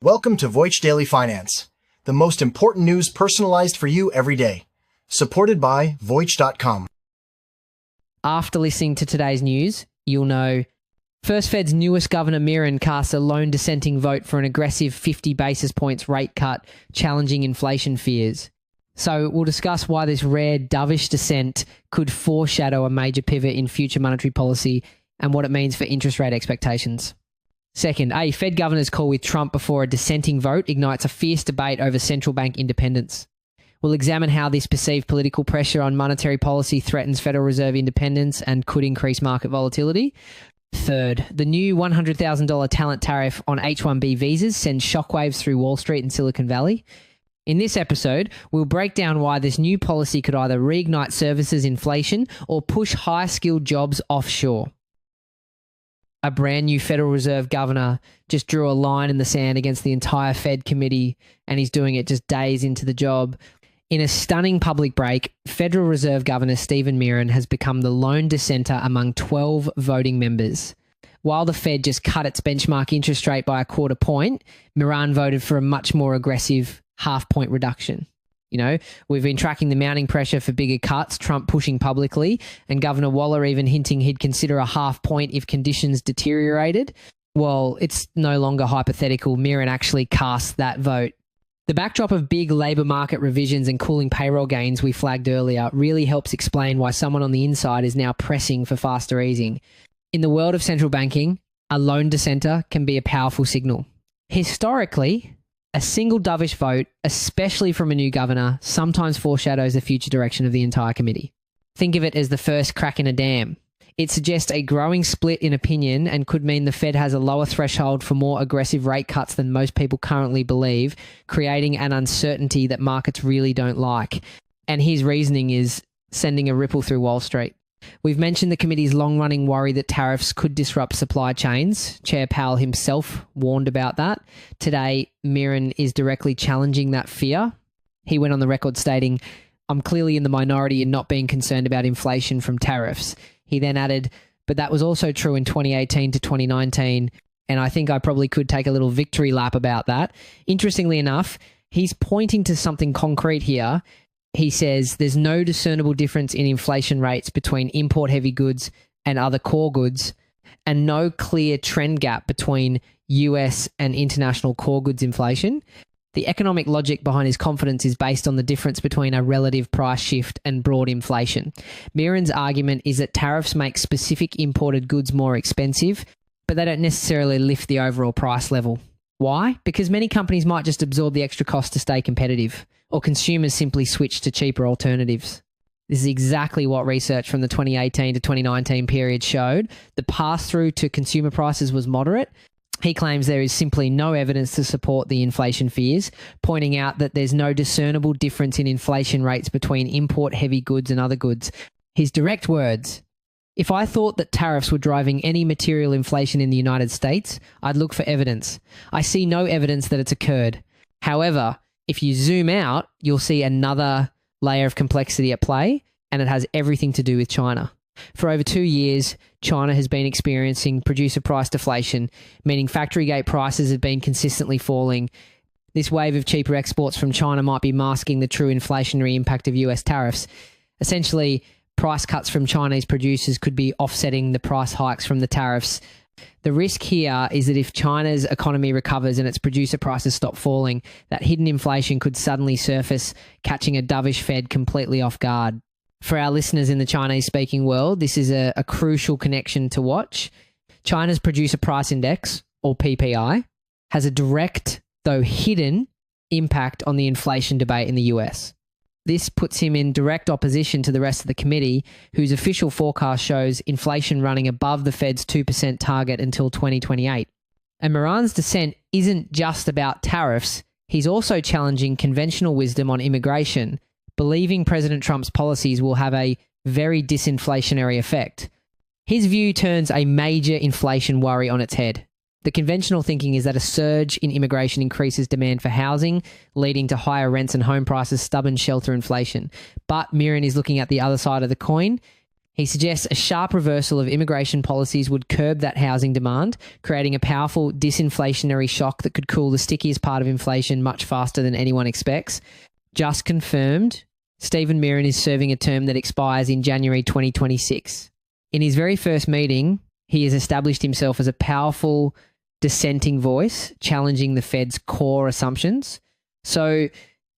Welcome to Voich Daily Finance, the most important news personalized for you every day. Supported by Voich.com. After listening to today's news, you'll know First Fed's newest Governor Miran casts a lone dissenting vote for an aggressive 50 basis points rate cut, challenging inflation fears. So we'll discuss why this rare dovish dissent could foreshadow a major pivot in future monetary policy and what it means for interest rate expectations. Second, a Fed governor's call with Trump before a dissenting vote ignites a fierce debate over central bank independence. We'll examine how this perceived political pressure on monetary policy threatens Federal Reserve independence and could increase market volatility. Third, the new $100,000 talent tariff on H-1B visas sends shockwaves through Wall Street and Silicon Valley. In this episode, we'll break down why this new policy could either reignite services inflation or push high-skilled jobs offshore. A brand new Federal Reserve governor just drew a line in the sand against the entire Fed committee, and he's doing it just days into the job. In a stunning public break, Federal Reserve Governor Stephen Miran has become the lone dissenter among 12 voting members. While the Fed just cut its benchmark interest rate by a quarter point, Miran voted for a much more aggressive half-point reduction. You know, we've been tracking the mounting pressure for bigger cuts, Trump pushing publicly, and Governor Waller even hinting he'd consider a half point if conditions deteriorated. Well, it's no longer hypothetical. Miran actually cast that vote. The backdrop of big labour market revisions and cooling payroll gains we flagged earlier really helps explain why someone on the inside is now pressing for faster easing. In the world of central banking, a lone dissenter can be a powerful signal. Historically, a single dovish vote, especially from a new governor, sometimes foreshadows the future direction of the entire committee. Think of it as the first crack in a dam. It suggests a growing split in opinion and could mean the Fed has a lower threshold for more aggressive rate cuts than most people currently believe, creating an uncertainty that markets really don't like. And his reasoning is sending a ripple through Wall Street. We've mentioned the committee's long-running worry that tariffs could disrupt supply chains. Chair Powell himself warned about that. Today, Miran is directly challenging that fear. He went on the record stating, "I'm clearly in the minority in not being concerned about inflation from tariffs." He then added, "But that was also true in 2018 to 2019, and I think I probably could take a little victory lap about that." Interestingly enough, he's pointing to something concrete here. He says there's no discernible difference in inflation rates between import-heavy goods and other core goods, and no clear trend gap between US and international core goods inflation. The economic logic behind his confidence is based on the difference between a relative price shift and broad inflation. Miran's argument is that tariffs make specific imported goods more expensive, but they don't necessarily lift the overall price level. Why? Because many companies might just absorb the extra cost to stay competitive, or consumers simply switch to cheaper alternatives. This is exactly what research from the 2018 to 2019 period showed. The pass-through to consumer prices was moderate. He claims there is simply no evidence to support the inflation fears, pointing out that there's no discernible difference in inflation rates between import-heavy goods and other goods. His direct words: "If I thought that tariffs were driving any material inflation in the United States, I'd look for evidence. I see no evidence that it's occurred. However, if you zoom out, you'll see another layer of complexity at play, and it has everything to do with China. For over 2 years, China has been experiencing producer price deflation, meaning factory gate prices have been consistently falling. This wave of cheaper exports from China might be masking the true inflationary impact of US tariffs. Essentially, price cuts from Chinese producers could be offsetting the price hikes from the tariffs. The risk here is that if China's economy recovers and its producer prices stop falling, that hidden inflation could suddenly surface, catching a dovish Fed completely off guard." For our listeners in the Chinese-speaking world, this is a crucial connection to watch. China's Producer Price Index, or PPI, has a direct, though hidden, impact on the inflation debate in the US. This puts him in direct opposition to the rest of the committee, whose official forecast shows inflation running above the Fed's 2% target until 2028. And Miran's dissent isn't just about tariffs. He's also challenging conventional wisdom on immigration, believing President Trump's policies will have a very disinflationary effect. His view turns a major inflation worry on its head. The conventional thinking is that a surge in immigration increases demand for housing, leading to higher rents and home prices, stubborn shelter inflation. But Miran is looking at the other side of the coin. He suggests a sharp reversal of immigration policies would curb that housing demand, creating a powerful disinflationary shock that could cool the stickiest part of inflation much faster than anyone expects. Just confirmed, Stephen Miran is serving a term that expires in January 2026. In his very first meeting, he has established himself as a powerful dissenting voice, challenging the Fed's core assumptions. So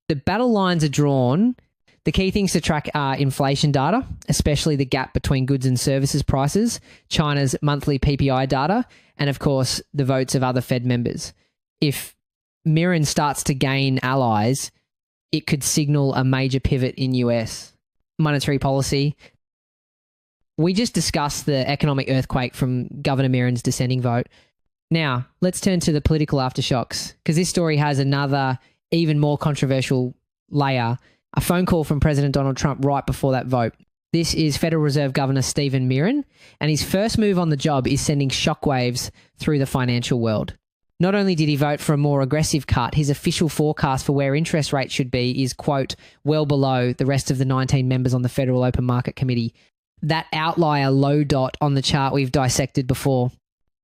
the battle lines are drawn. The key things to track are inflation data, especially the gap between goods and services prices, China's monthly PPI data, and of course, the votes of other Fed members. If Miran starts to gain allies, it could signal a major pivot in US monetary policy. We just discussed the economic earthquake from Governor Miran's dissenting vote. Now, let's turn to the political aftershocks, because this story has another, even more controversial layer. A phone call from President Donald Trump right before that vote. This is Federal Reserve Governor Stephen Miran, and his first move on the job is sending shockwaves through the financial world. Not only did he vote for a more aggressive cut, his official forecast for where interest rates should be is, quote, well below the rest of the 19 members on the Federal Open Market Committee. That outlier low dot on the chart we've dissected before,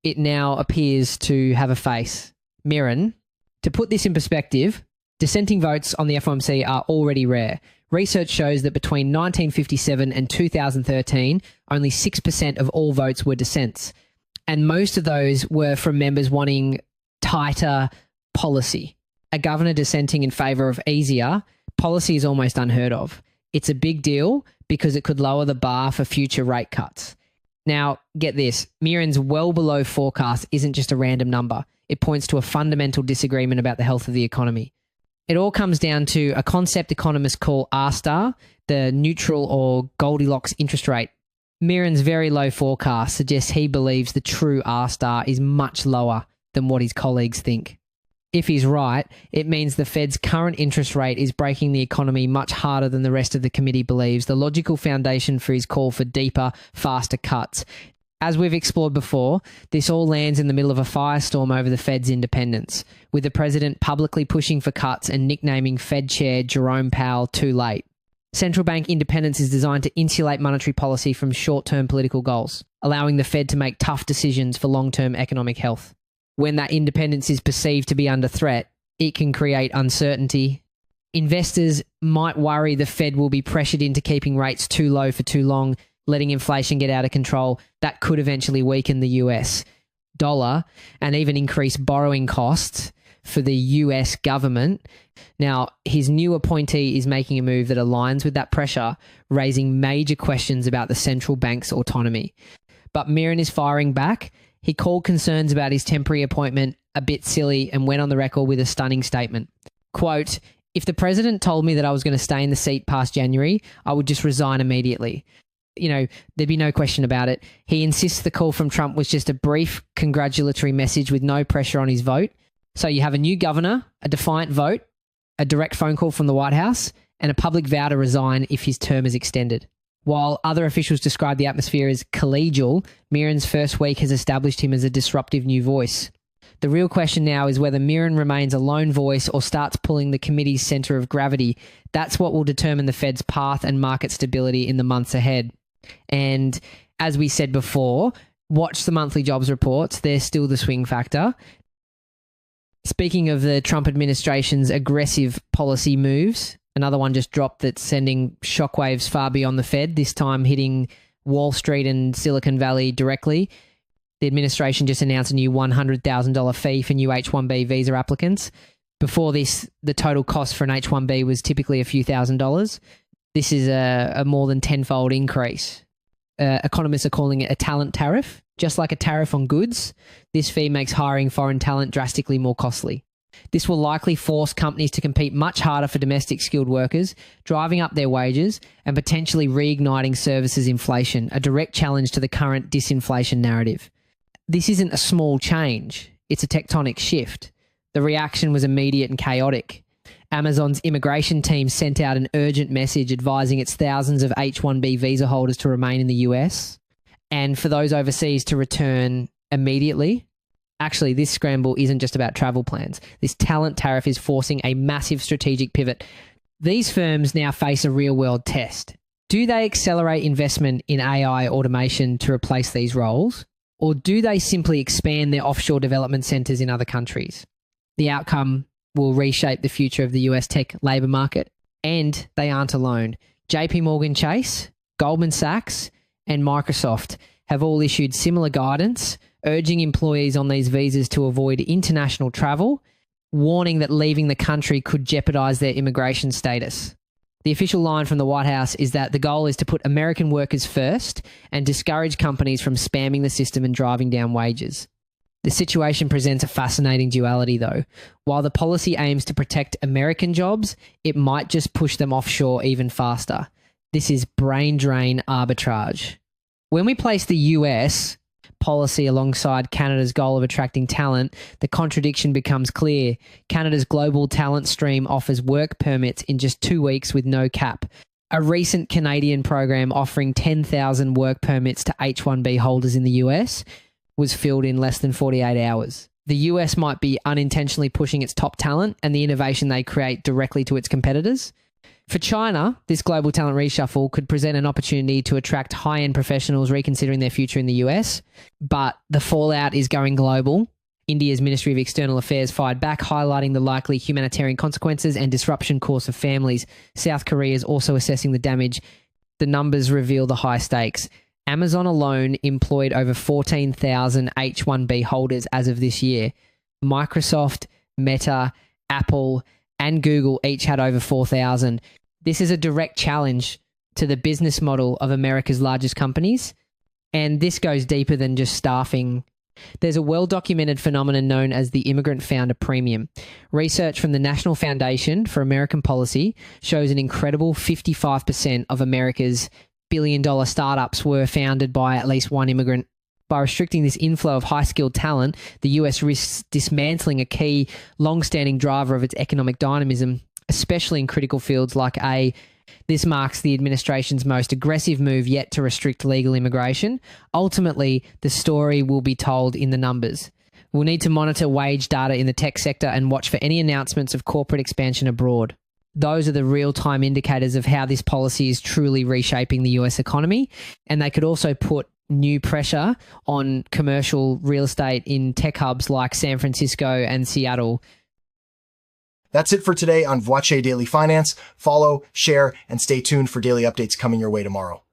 it now appears to have a face. Miran, to put this in perspective, dissenting votes on the FOMC are already rare. Research shows that between 1957 and 2013, only 6% of all votes were dissents. And most of those were from members wanting tighter policy. A governor dissenting in favour of easier policy is almost unheard of. It's a big deal because it could lower the bar for future rate cuts. Now, get this, Miran's well below forecast isn't just a random number. It points to a fundamental disagreement about the health of the economy. It all comes down to a concept economists call R-star, the neutral or Goldilocks interest rate. Miran's very low forecast suggests he believes the true R-star is much lower than what his colleagues think. If he's right, it means the Fed's current interest rate is breaking the economy much harder than the rest of the committee believes, the logical foundation for his call for deeper, faster cuts. As we've explored before, this all lands in the middle of a firestorm over the Fed's independence, with the president publicly pushing for cuts and nicknaming Fed Chair Jerome Powell too late. Central bank independence is designed to insulate monetary policy from short-term political goals, allowing the Fed to make tough decisions for long-term economic health. When that independence is perceived to be under threat, it can create uncertainty. Investors might worry the Fed will be pressured into keeping rates too low for too long, letting inflation get out of control. That could eventually weaken the US dollar and even increase borrowing costs for the US government. Now, his new appointee is making a move that aligns with that pressure, raising major questions about the central bank's autonomy. But Miran is firing back. He called concerns about his temporary appointment a bit silly and went on the record with a stunning statement. Quote, if the president told me that I was going to stay in the seat past January, I would just resign immediately. You know, there'd be no question about it. He insists the call from Trump was just a brief congratulatory message with no pressure on his vote. So you have a new governor, a defiant vote, a direct phone call from the White House, and a public vow to resign if his term is extended. While other officials describe the atmosphere as collegial, Miran's first week has established him as a disruptive new voice. The real question now is whether Miran remains a lone voice or starts pulling the committee's centre of gravity. That's what will determine the Fed's path and market stability in the months ahead. And as we said before, watch the monthly jobs reports. They're still the swing factor. Speaking of the Trump administration's aggressive policy moves, another one just dropped that's sending shockwaves far beyond the Fed, this time hitting Wall Street and Silicon Valley directly. The administration just announced a new $100,000 fee for new H-1B visa applicants. Before this, the total cost for an H-1B was typically a few $1,000s. This is a more than tenfold increase. Economists are calling it a talent tariff. Just like a tariff on goods, this fee makes hiring foreign talent drastically more costly. This will likely force companies to compete much harder for domestic skilled workers, driving up their wages and potentially reigniting services inflation, a direct challenge to the current disinflation narrative. This isn't a small change, it's a tectonic shift. The reaction was immediate and chaotic. Amazon's immigration team sent out an urgent message advising its thousands of H-1B visa holders to remain in the US and for those overseas to return immediately. Actually, this scramble isn't just about travel plans. This talent tariff is forcing a massive strategic pivot. These firms now face a real-world test. Do they accelerate investment in AI automation to replace these roles? Or do they simply expand their offshore development centres in other countries? The outcome will reshape the future of the US tech labour market. And they aren't alone. JP Morgan Chase, Goldman Sachs, and Microsoft have all issued similar guidance, urging employees on these visas to avoid international travel, warning that leaving the country could jeopardise their immigration status. The official line from the White House is that the goal is to put American workers first and discourage companies from spamming the system and driving down wages. The situation presents a fascinating duality, though. While the policy aims to protect American jobs, it might just push them offshore even faster. This is brain drain arbitrage. When we place the US policy alongside Canada's goal of attracting talent, the contradiction becomes clear. Canada's global talent stream offers work permits in just 2 weeks with no cap. A recent Canadian program offering 10,000 work permits to H-1B holders in the US was filled in less than 48 hours. The US might be unintentionally pushing its top talent and the innovation they create directly to its competitors. For China, this global talent reshuffle could present an opportunity to attract high-end professionals reconsidering their future in the US, but the fallout is going global. India's Ministry of External Affairs fired back, highlighting the likely humanitarian consequences and disruption caused for families. South Korea is also assessing the damage. The numbers reveal the high stakes. Amazon alone employed over 14,000 H-1B holders as of this year. Microsoft, Meta, Apple, and Google each had over 4,000. This is a direct challenge to the business model of America's largest companies, and this goes deeper than just staffing. There's a well-documented phenomenon known as the immigrant founder premium. Research from the National Foundation for American Policy shows an incredible 55% of America's billion-dollar startups were founded by at least one immigrant. By restricting this inflow of high-skilled talent, the US risks dismantling a key, long-standing driver of its economic dynamism, especially in critical fields like AI. This marks the administration's most aggressive move yet to restrict legal immigration. Ultimately, the story will be told in the numbers. We'll need to monitor wage data in the tech sector and watch for any announcements of corporate expansion abroad. Those are the real-time indicators of how this policy is truly reshaping the US economy, and they could also put new pressure on commercial real estate in tech hubs like San Francisco and Seattle. That's it for today on Voice Daily Finance. Follow, share, and stay tuned for daily updates coming your way tomorrow.